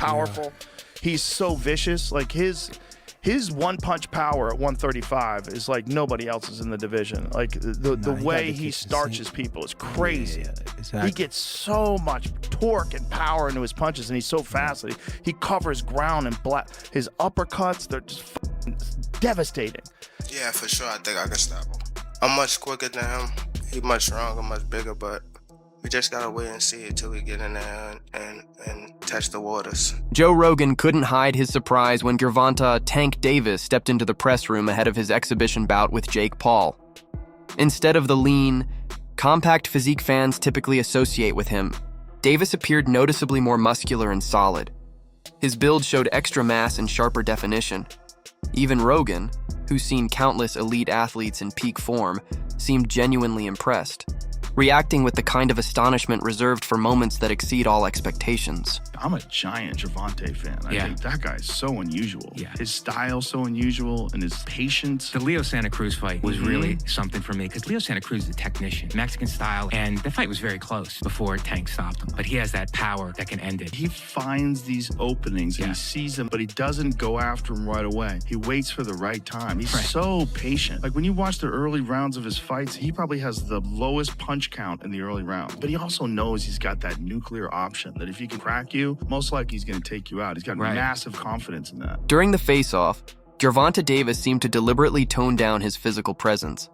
powerful. Yeah. He's so vicious. Like his one-punch power at 135 is like nobody else's in the division. Like the way he starches people is crazy. Yeah, exactly. He gets so much torque and power into his punches, and he's so fast that he covers ground and his uppercuts, they're just devastating. Yeah, for sure. I think I can stop him. I'm much quicker than him. He's much stronger, much bigger, but we just gotta wait and see until we get in there and test the waters. Joe Rogan couldn't hide his surprise when Gervonta "Tank" Davis stepped into the press room ahead of his exhibition bout with Jake Paul. Instead of the lean, compact physique fans typically associate with him, Davis appeared noticeably more muscular and solid. His build showed extra mass and sharper definition. Even Rogan, who's seen countless elite athletes in peak form, seemed genuinely impressed, reacting with the kind of astonishment reserved for moments that exceed all expectations. I'm a giant Gervonta fan. I think that guy's so unusual. Yeah. His style's so unusual, and his patience. The Leo Santa Cruz fight was really something for me, because Leo Santa Cruz is a technician, Mexican style, and the fight was very close before Tank stopped him. But he has that power that can end it. He finds these openings, and he sees them, but he doesn't go after them right away. He waits for the right time. He's so patient. Like when you watch the early rounds of his fights, he probably has the lowest punch count in the early rounds. But he also knows he's got that nuclear option that if he can crack you, most likely he's going to take you out. He's got massive confidence in that. During the face-off, Gervonta Davis seemed to deliberately tone down his physical presence.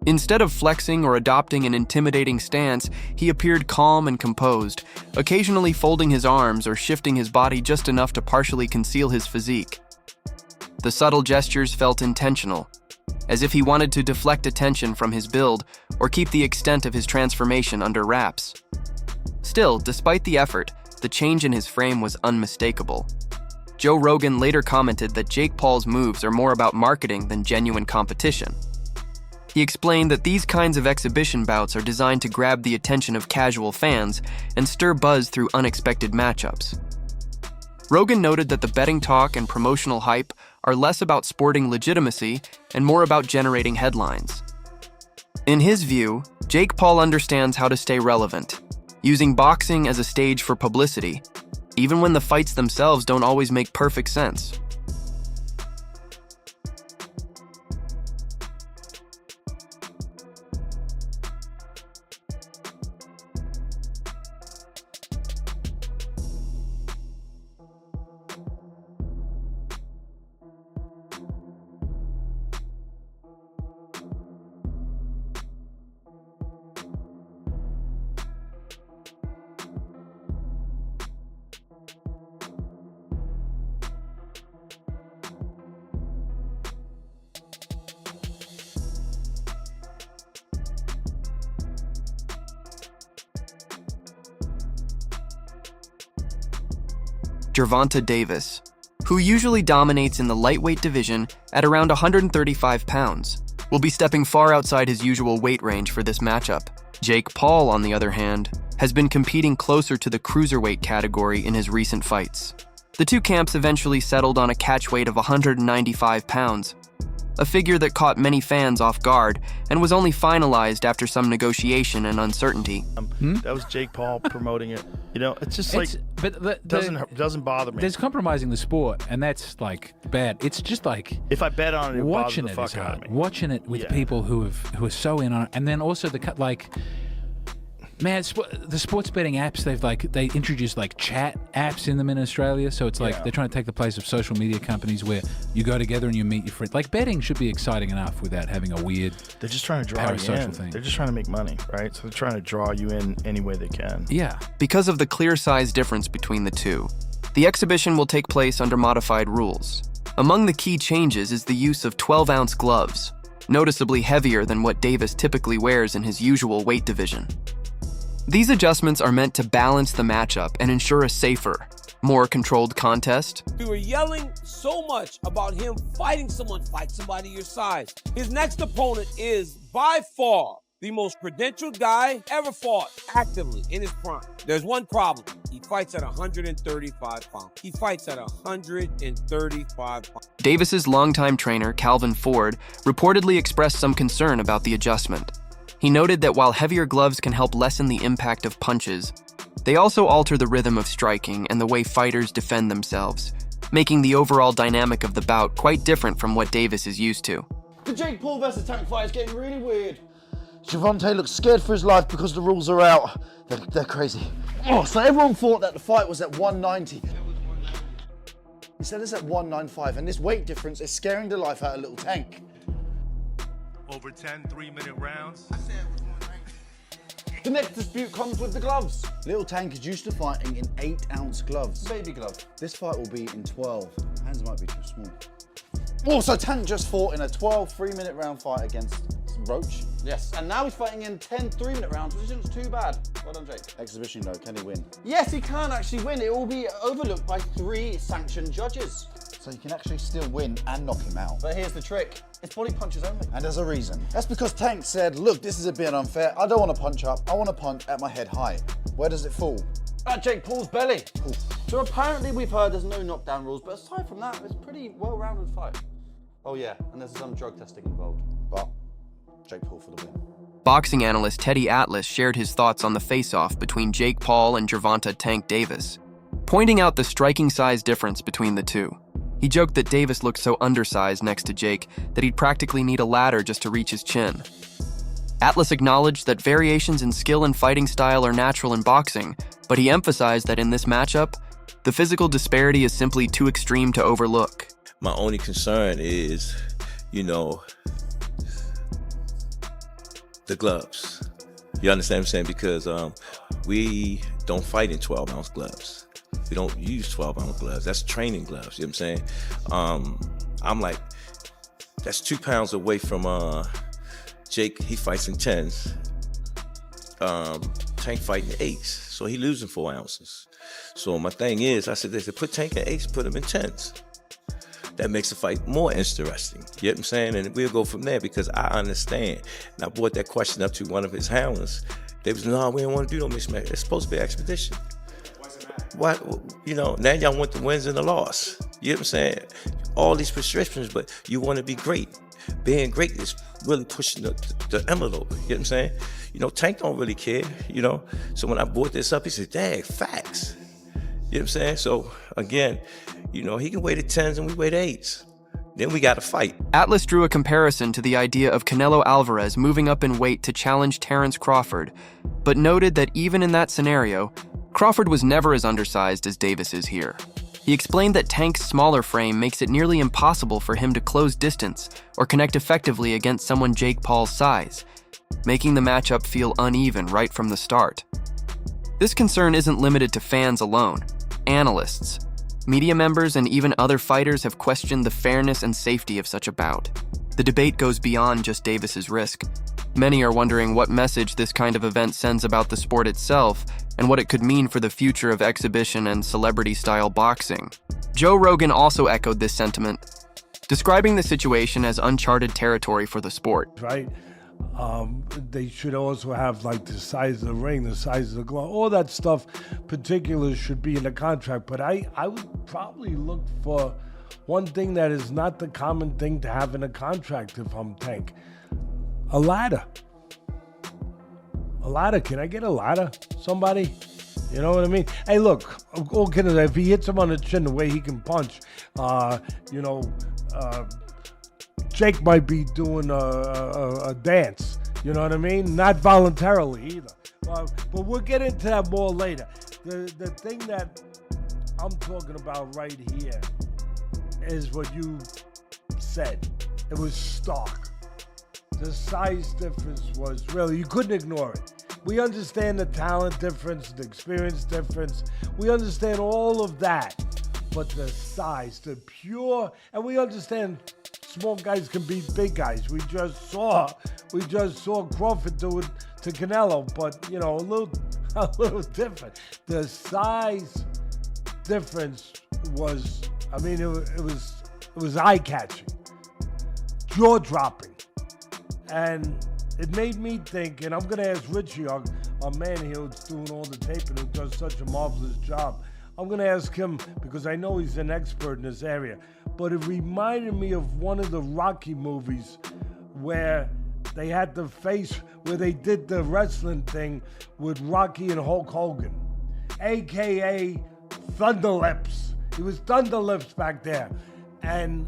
Instead of flexing or adopting an intimidating stance, he appeared calm and composed, occasionally folding his arms or shifting his body just enough to partially conceal his physique. The subtle gestures felt intentional, as if he wanted to deflect attention from his build or keep the extent of his transformation under wraps. Still, despite the effort, the change in his frame was unmistakable. Joe Rogan later commented that Jake Paul's moves are more about marketing than genuine competition. He explained that these kinds of exhibition bouts are designed to grab the attention of casual fans and stir buzz through unexpected matchups. Rogan noted that the betting talk and promotional hype are less about sporting legitimacy and more about generating headlines. In his view, Jake Paul understands how to stay relevant, using boxing as a stage for publicity, even when the fights themselves don't always make perfect sense. Gervonta Davis, who usually dominates in the lightweight division at around 135 pounds, will be stepping far outside his usual weight range for this matchup. Jake Paul, on the other hand, has been competing closer to the cruiserweight category in his recent fights. The two camps eventually settled on a catch weight of 195 pounds, a figure that caught many fans off guard and was only finalized after some negotiation and uncertainty. That was Jake Paul promoting it. You know, it's just doesn't bother me. There's compromising the sport, and that's like bad. It's just like if I bet on it, watching it it is out hard. of me. Watching it with people who are so in on it, and then also man, the sports betting apps, they introduced like chat apps in them in Australia, so it's like they're trying to take the place of social media companies where you go together and you meet your friends. Like betting should be exciting enough without having a weird. They're just trying to draw you in. Thing. They're just trying to make money, right? So they're trying to draw you in any way they can. Yeah. Because of the clear size difference between the two, the exhibition will take place under modified rules. Among the key changes is the use of 12-ounce gloves, noticeably heavier than what Davis typically wears in his usual weight division. These adjustments are meant to balance the matchup and ensure a safer, more controlled contest. We were yelling so much about him fight somebody your size. His next opponent is by far the most credentialed guy ever fought actively in his prime. There's one problem. He fights at 135 pounds. Davis's longtime trainer, Calvin Ford, reportedly expressed some concern about the adjustment. He noted that while heavier gloves can help lessen the impact of punches, They also alter the rhythm of striking and the way fighters defend themselves, making the overall dynamic of the bout quite different from what Davis is used to. The Jake Paul versus Tank fight is getting really weird. Gervonta looks scared for his life because the rules are out. They're crazy. Oh, so everyone thought that the fight was at 190. He said it's at 195, and this weight difference is scaring the life out of little Tank. Over 10 3-minute rounds. The next dispute comes with the gloves. Little Tank is used to fighting in 8-ounce gloves. Baby glove. This fight will be in 12. Hands might be too small. Oh, so Tank just fought in a 12 3-minute round fight against Roach. Yes, and now he's fighting in 10 3-minute rounds, which isn't too bad. Well done, Jake. Exhibition though, can he win? Yes, he can actually win. It will be overlooked by 3 sanctioned judges. So he can actually still win and knock him out. But here's the trick. It's body punches only. And there's a reason. That's because Tank said, look, this is a bit unfair. I don't want to punch up. I want to punch at my head height. Where does it fall? At Jake Paul's belly. Ooh. So apparently we've heard there's no knockdown rules, but aside from that, it's a pretty well-rounded fight. Oh yeah, and there's some drug testing involved. But Jake Paul for the win. Boxing analyst Teddy Atlas shared his thoughts on the face-off between Jake Paul and Gervonta "Tank" Davis, pointing out the striking size difference between the two. He joked that Davis looked so undersized next to Jake that he'd practically need a ladder just to reach his chin. Atlas acknowledged that variations in skill and fighting style are natural in boxing, but he emphasized that in this matchup, the physical disparity is simply too extreme to overlook. My only concern is, the gloves. You understand what I'm saying? Because we don't fight in 12-ounce gloves. We don't use 12-ounce gloves. That's training gloves, you know what I'm saying? I'm like, that's 2 pounds away from Jake. He fights in 10s. Tank fighting 8s, so he losing 4 ounces. So my thing is, I said, they said, put Tank in 8s, put him in 10s. That makes the fight more interesting. You know what I'm saying? And we'll go from there because I understand. And I brought that question up to one of his hounds. They was, no, we don't want to do no mixed match. It's supposed to be an expedition. What, now y'all want the wins and the loss. You know what I'm saying? All these prescriptions, but you want to be great. Being great is really pushing the envelope. You know what I'm saying? Tank don't really care, So when I brought this up, he said, dang, facts. You know what I'm saying? So again, he can weigh the 10s and we weigh the 8s. Then we got to fight. Atlas drew a comparison to the idea of Canelo Alvarez moving up in weight to challenge Terrence Crawford, but noted that even in that scenario, Crawford was never as undersized as Davis is here. He explained that Tank's smaller frame makes it nearly impossible for him to close distance or connect effectively against someone Jake Paul's size, making the matchup feel uneven right from the start. This concern isn't limited to fans alone. Analysts, media members, and even other fighters have questioned the fairness and safety of such a bout. The debate goes beyond just Davis's risk. Many are wondering what message this kind of event sends about the sport itself and what it could mean for the future of exhibition and celebrity-style boxing. Joe Rogan also echoed this sentiment, describing the situation as uncharted territory for the sport. Right? They should also have the size of the ring, the size of the glove, all that stuff. Particulars should be in the contract, but I would probably look for one thing that is not the common thing to have in a contract if I'm Tank. A ladder. A ladder. Can I get a ladder? Somebody? You know what I mean? Hey, look, if he hits him on the chin the way he can punch, Jake might be doing a dance, you know what I mean? Not voluntarily either. But we'll get into that more later. The thing that I'm talking about right here is what you said. It was stark. The size difference was really, you couldn't ignore it. We understand the talent difference, the experience difference. We understand all of that. But the size, the pure, and we understand small guys can beat big guys. We just saw Crawford do it to Canelo, but a little different. The size difference was, it was eye-catching, jaw-dropping, and it made me think. And I'm gonna ask Richie, our man here who's doing all the taping, who does such a marvelous job. I'm going to ask him because I know he's an expert in this area, but it reminded me of one of the Rocky movies where they had the face, where they did the wrestling thing with Rocky and Hulk Hogan. AKA Thunderlips. He was Thunderlips back there. And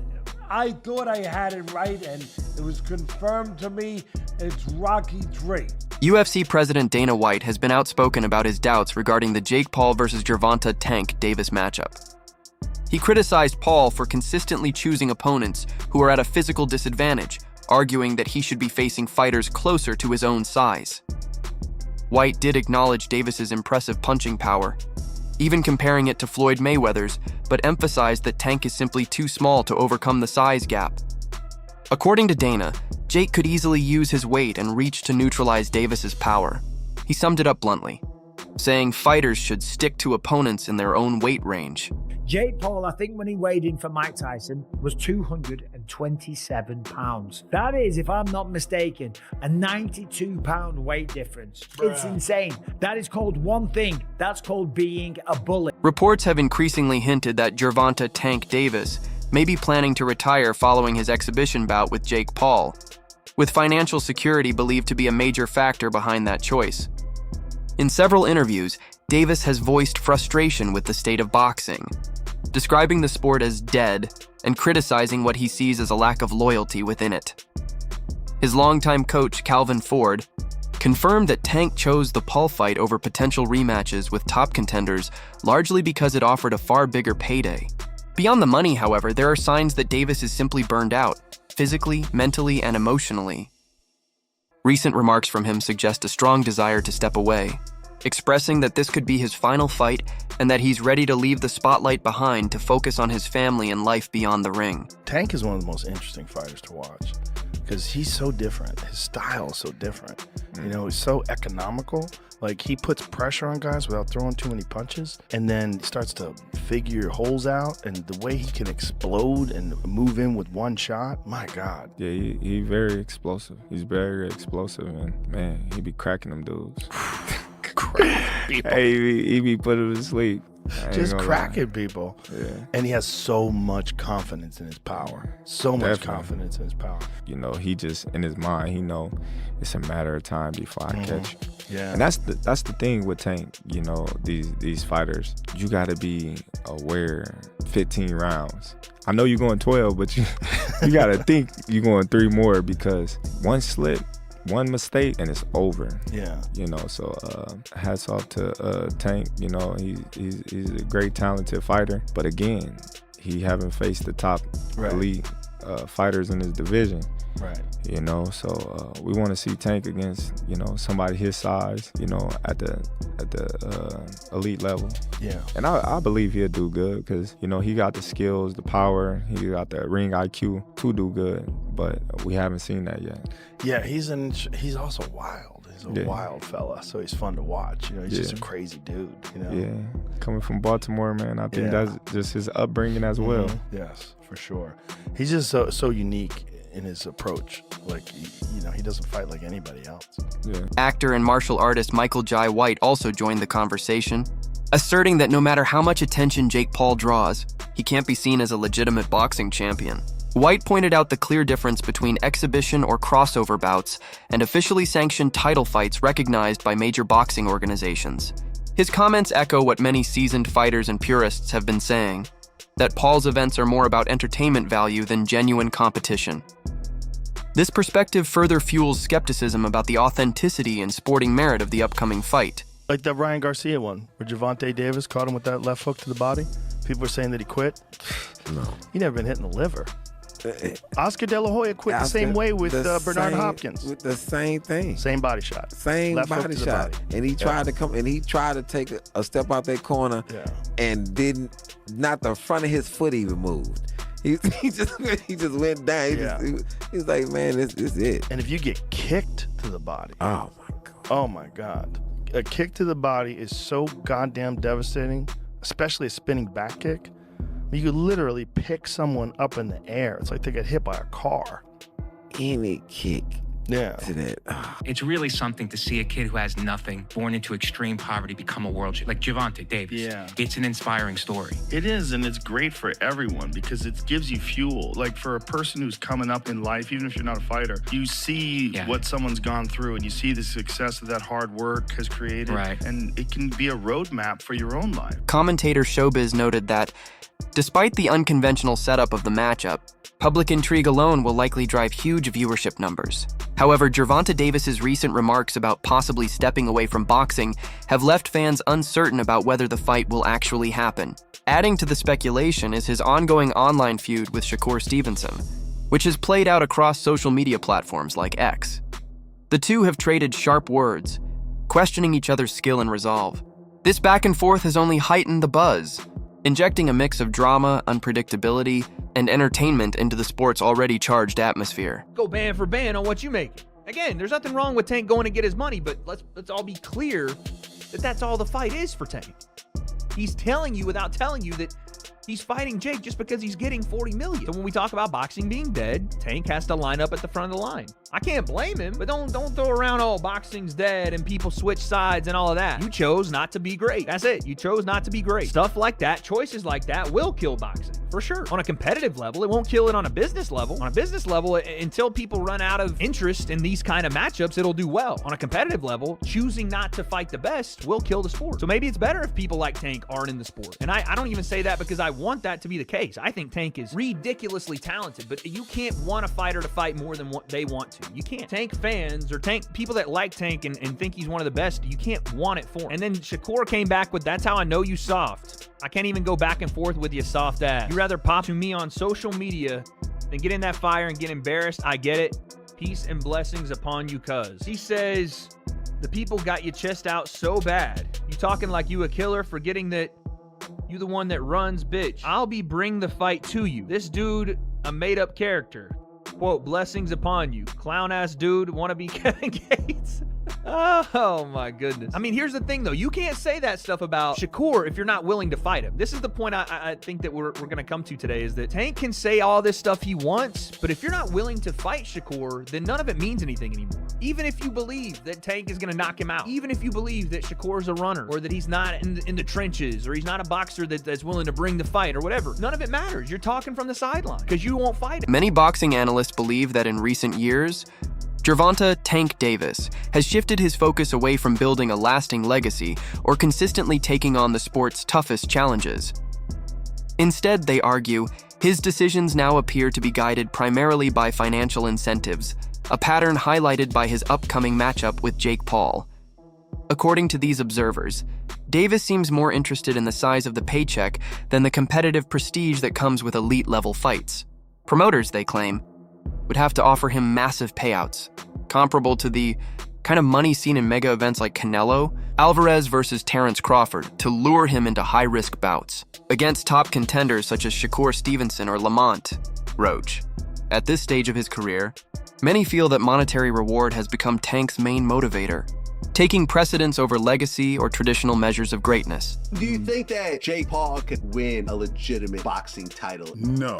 I thought I had it right, and it was confirmed to me it's Rocky Drake. UFC President Dana White has been outspoken about his doubts regarding the Jake Paul versus Gervonta Tank Davis matchup. He criticized Paul for consistently choosing opponents who are at a physical disadvantage, arguing that he should be facing fighters closer to his own size. White did acknowledge Davis's impressive punching power, even comparing it to Floyd Mayweather's, but emphasized that Tank is simply too small to overcome the size gap. According to Dana, Jake could easily use his weight and reach to neutralize Davis's power. He summed it up bluntly, saying fighters should stick to opponents in their own weight range. Jake Paul, I think when he weighed in for Mike Tyson, was 227 pounds. That is, if I'm not mistaken, a 92-pound weight difference. It's insane. That is called one thing. That's called being a bully. Reports have increasingly hinted that Gervonta Tank Davis may be planning to retire following his exhibition bout with Jake Paul, with financial security believed to be a major factor behind that choice. In several interviews, Davis has voiced frustration with the state of boxing, describing the sport as dead and criticizing what he sees as a lack of loyalty within it. His longtime coach, Calvin Ford, confirmed that Tank chose the Paul fight over potential rematches with top contenders largely because it offered a far bigger payday. Beyond the money, however, there are signs that Davis is simply burned out, physically, mentally, and emotionally. Recent remarks from him suggest a strong desire to step away, expressing that this could be his final fight and that he's ready to leave the spotlight behind to focus on his family and life beyond the ring. Tank is one of the most interesting fighters to watch because he's so different. His style is so different. You know, he's so economical. Like, he puts pressure on guys without throwing too many punches, and then starts to figure holes out, and the way he can explode and move in with one shot, my God. Yeah, he very explosive. He's very explosive, and man, he be cracking them dudes. Hey, he be putting them to sleep. Just cracking people. Yeah. And he has so much confidence in his power. So much confidence in his power. You know, he just, in his mind, he know it's a matter of time before I catch you. Yeah. And that's the thing with Tank, you know, these fighters. You gotta be aware 15 rounds. I know you're going 12, but you gotta think you're going 3 more, because one slip, one mistake, and it's over. Yeah. You know, so hats off to Tank. You know, he's a great, talented fighter. But again, he haven't faced the top elite fighters in his division. Right. You know, so we want to see Tank against, you know, somebody his size, you know, at the elite level. Yeah. And I believe he'll do good, because, you know, he got the skills, the power, he got the ring IQ to do good, but we haven't seen that yet. Yeah, he's also wild. He's a wild fella, so he's fun to watch. You know, he's just a crazy dude, you know. Yeah. Coming from Baltimore, man, I think that's just his upbringing as well. Yes, for sure. He's just so unique in his approach. Like, you know, he doesn't fight like anybody else. Yeah. Actor and martial artist Michael Jai White also joined the conversation, asserting that no matter how much attention Jake Paul draws, he can't be seen as a legitimate boxing champion. White pointed out the clear difference between exhibition or crossover bouts and officially sanctioned title fights recognized by major boxing organizations. His comments echo what many seasoned fighters and purists have been saying, that Paul's events are more about entertainment value than genuine competition. This perspective further fuels skepticism about the authenticity and sporting merit of the upcoming fight. Like that Ryan Garcia one, where Gervonta Davis caught him with that left hook to the body. People were saying that he quit. No. He never been hit in the liver. Oscar De La Hoya quit the same way with Bernard Hopkins. With the same thing. Same body shot. Same left body shot. And he tried to come, and he tried to take a step out that corner, and not the front of his foot even moved. He just went down. He's like, man, this is it. And if you get kicked to the body. Oh my God. Oh my God. A kick to the body is so goddamn devastating, especially a spinning back kick. You could literally pick someone up in the air. It's like they get hit by a car. Any kick Yeah. to that. It's really something to see a kid who has nothing, born into extreme poverty, become a world champion. Like Gervonta Davis. Yeah. It's an inspiring story. It is, and it's great for everyone because it gives you fuel. Like for a person who's coming up in life, even if you're not a fighter, you see what someone's gone through and you see the success that that hard work has created. Right. And it can be a roadmap for your own life. Commentator Showbiz noted that, despite the unconventional setup of the matchup, public intrigue alone will likely drive huge viewership numbers. However, Gervonta Davis's recent remarks about possibly stepping away from boxing have left fans uncertain about whether the fight will actually happen. Adding to the speculation is his ongoing online feud with Shakur Stevenson, which has played out across social media platforms like X. The two have traded sharp words, questioning each other's skill and resolve. This back and forth has only heightened the buzz, injecting a mix of drama, unpredictability, and entertainment into the sport's already charged atmosphere. Go band for band on what you make. Again, there's nothing wrong with Tank going to get his money, but let's all be clear that that's all the fight is for Tank. He's telling you without telling you that he's fighting Jake just because he's getting $40 million. So when we talk about boxing being dead, Tank has to line up at the front of the line. I can't blame him, but don't throw around, oh, boxing's dead and people switch sides and all of that. You chose not to be great. That's it. You chose not to be great. Stuff like that, choices like that will kill boxing, for sure. On a competitive level, it won't kill it on a business level. On a business level, until people run out of interest in these kind of matchups, it'll do well. On a competitive level, choosing not to fight the best will kill the sport. So maybe it's better if people like Tank aren't in the sport. And I don't even say that because I want that to be the case. I think Tank is ridiculously talented, but you can't want a fighter to fight more than what they want to. You can't. Tank fans or Tank people that like Tank and think he's one of the best, you can't want it for him. And then Shakur came back with, that's how I know you soft. I can't even go back and forth with you soft ass. You rather pop to me on social media than get in that fire and get embarrassed. I get it. Peace and blessings upon you, cuz. He says, the people got your chest out so bad. You talking like you a killer, forgetting that you the one that runs, bitch. I'll be bring the fight to you. This dude, a made-up character. Quote, blessings upon you. Clown-ass dude, wanna be Kevin Gates. Oh my goodness. I mean, here's the thing though. You can't say that stuff about Shakur if you're not willing to fight him. This is the point I think that we're going to come to today, is that Tank can say all this stuff he wants, but if you're not willing to fight Shakur, then none of it means anything anymore. Even if you believe that Tank is going to knock him out, even if you believe that Shakur's a runner, or that he's not in the trenches, or he's not a boxer that's willing to bring the fight, or whatever, none of it matters. You're talking from the sideline because you won't fight him. Many boxing analysts believe that in recent years, Gervonta "Tank" Davis has shifted his focus away from building a lasting legacy or consistently taking on the sport's toughest challenges. Instead, they argue, his decisions now appear to be guided primarily by financial incentives, a pattern highlighted by his upcoming matchup with Jake Paul. According to these observers, Davis seems more interested in the size of the paycheck than the competitive prestige that comes with elite-level fights. Promoters, they claim, would have to offer him massive payouts, comparable to the kind of money seen in mega events like Canelo, Alvarez versus Terrence Crawford, to lure him into high-risk bouts against top contenders such as Shakur Stevenson or Lamont Roach. At this stage of his career, many feel that monetary reward has become Tank's main motivator, taking precedence over legacy or traditional measures of greatness. Do you think that Jake Paul could win a legitimate boxing title? No,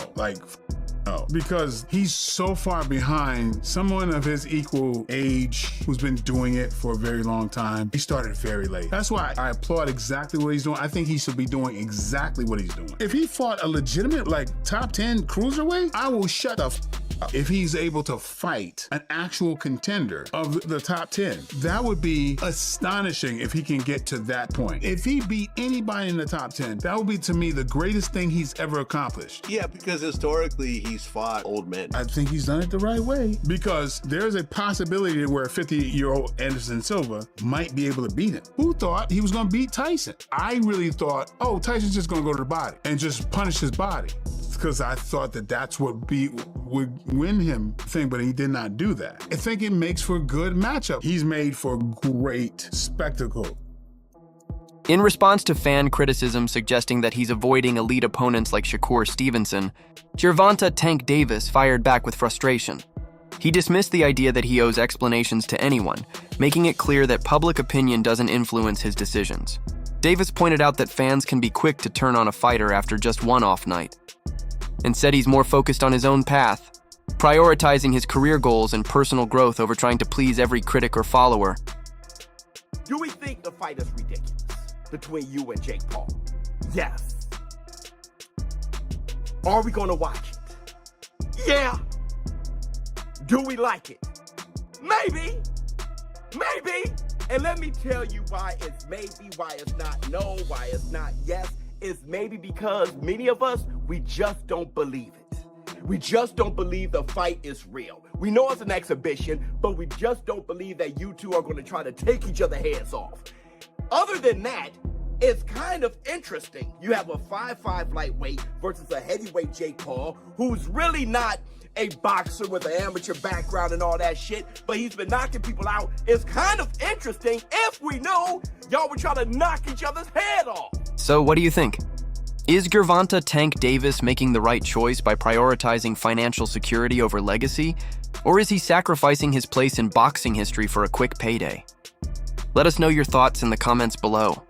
no, because he's so far behind someone of his equal age who's been doing it for a very long time. He started very late. That's why I applaud exactly what he's doing. I think he should be doing exactly what he's doing. If he fought a legitimate, top 10 cruiserweight, I will shut the f up. If he's able to fight an actual contender of the top 10, that would be astonishing if he can get to that point. If he beat anybody in the top 10, that would be, to me, the greatest thing he's ever accomplished. Yeah, because historically, he's fought old men. I think he's done it the right way, because there's a possibility where 50-year-old Anderson Silva might be able to beat him. Who thought he was going to beat Tyson? I really thought, oh, Tyson's just going to go to the body and just punish his body, because I thought that that's what would win him thing, but he did not do that. I think it makes for a good matchup. He's made for great spectacle. In response to fan criticism suggesting that he's avoiding elite opponents like Shakur Stevenson, Gervonta "Tank" Davis fired back with frustration. He dismissed the idea that he owes explanations to anyone, making it clear that public opinion doesn't influence his decisions. Davis pointed out that fans can be quick to turn on a fighter after just one off night, and said he's more focused on his own path, prioritizing his career goals and personal growth over trying to please every critic or follower. Do we think the fight is ridiculous between you and Jake Paul? Yes. Are we gonna watch it? Yeah. Do we like it? Maybe. Maybe. And let me tell you why it's maybe, why it's not no, why it's not yes. It's maybe because many of us, we just don't believe it. We just don't believe the fight is real. We know it's an exhibition, but we just don't believe that you two are going to try to take each other's heads off. Other than that, it's kind of interesting. You have a 5'5" lightweight versus a heavyweight Jake Paul, who's really not a boxer with an amateur background and all that shit, but he's been knocking people out. It's kind of interesting if we know y'all were trying to knock each other's head off. So what do you think? Is Gervonta "Tank" Davis making the right choice by prioritizing financial security over legacy? Or is he sacrificing his place in boxing history for a quick payday? Let us know your thoughts in the comments below.